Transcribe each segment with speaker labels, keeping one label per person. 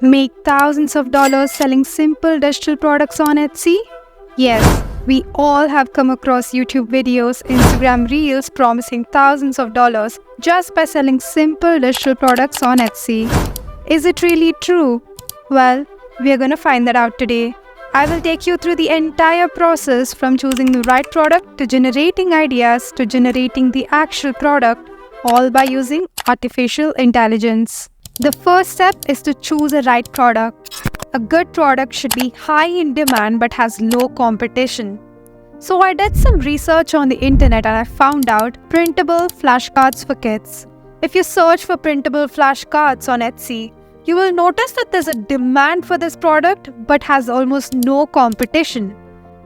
Speaker 1: Make thousands of dollars selling simple digital products on Etsy? Yes, we all have come across YouTube videos, Instagram Reels promising thousands of dollars just by selling simple digital products on Etsy. Is it really true? Well, we are going to find that out today. I will take you through the entire process from choosing the right product to generating ideas to generating the actual product, all by using artificial intelligence. The first step is to choose a right product. A good product should be high in demand but has low competition. So I did some research on the internet and I found out printable flashcards for kids. If you search for printable flashcards on Etsy, you will notice that there's a demand for this product but has almost no competition.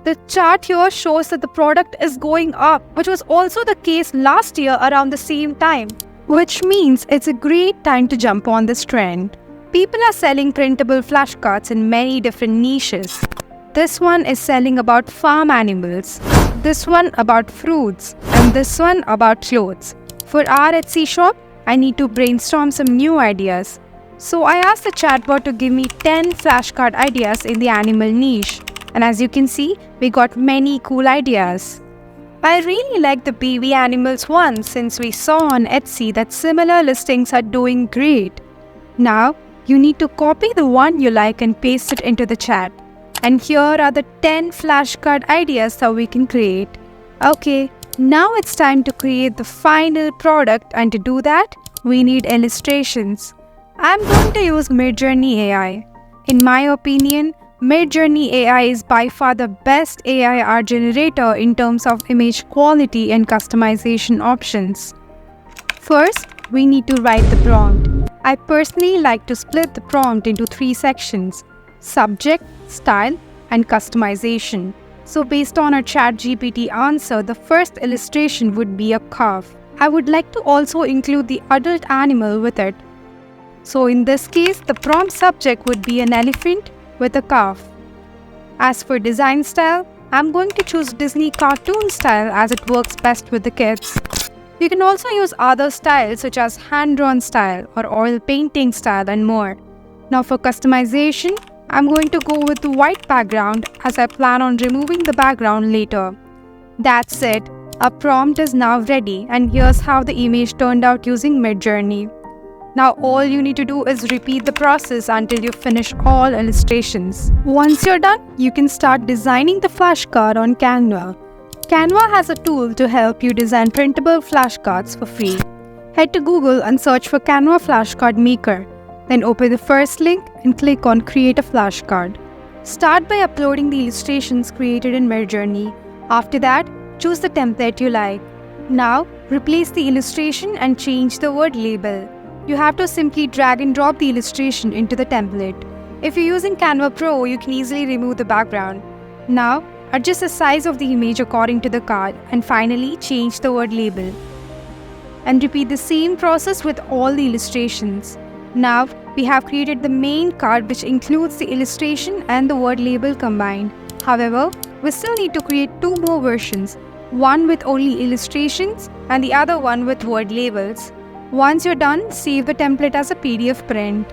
Speaker 1: The chart here shows that the product is going up, which was also the case last year around the same time, which means it's a great time to jump on this trend. People are selling printable flashcards in many different niches. This one is selling about farm animals, this one about fruits, and this one about clothes. For our Etsy shop, I need to brainstorm some new ideas. So I asked the chatbot to give me 10 flashcard ideas in the animal niche. And as you can see, we got many cool ideas. I really like the baby animals one since we saw on Etsy that similar listings are doing great. Now, you need to copy the one you like and paste it into the chat. And here are the 10 flashcard ideas that we can create. Okay, now it's time to create the final product, and to do that, we need illustrations. I'm going to use Midjourney AI. In my opinion, Midjourney AI is by far the best AI art generator in terms of image quality and customization options. First, we need to write the prompt. I personally like to split the prompt into 3 sections: subject, style, and customization. So based on our ChatGPT answer, the first illustration would be a calf. I would like to also include the adult animal with it. So in this case, the prompt subject would be an elephant with a calf. As for design style, I'm going to choose Disney cartoon style as it works best with the kids. You can also use other styles such as hand-drawn style or oil painting style and more. Now for customization, I'm going to go with the white background as I plan on removing the background later. That's it. Our prompt is now ready, and here's how the image turned out using Midjourney. Now all you need to do is repeat the process until you finish all illustrations. Once you're done, you can start designing the flashcard on Canva. Canva has a tool to help you design printable flashcards for free. Head to Google and search for Canva Flashcard Maker. Then open the first link and click on Create a Flashcard. Start by uploading the illustrations created in Midjourney. After that, choose the template you like. Now, replace the illustration and change the word label. You have to simply drag and drop the illustration into the template. If you're using Canva Pro, you can easily remove the background. Now, adjust the size of the image according to the card, and finally change the word label. And repeat the same process with all the illustrations. Now, we have created the main card which includes the illustration and the word label combined. However, we still need to create 2 more versions, one with only illustrations and the other one with word labels. Once you're done, save the template as a PDF print.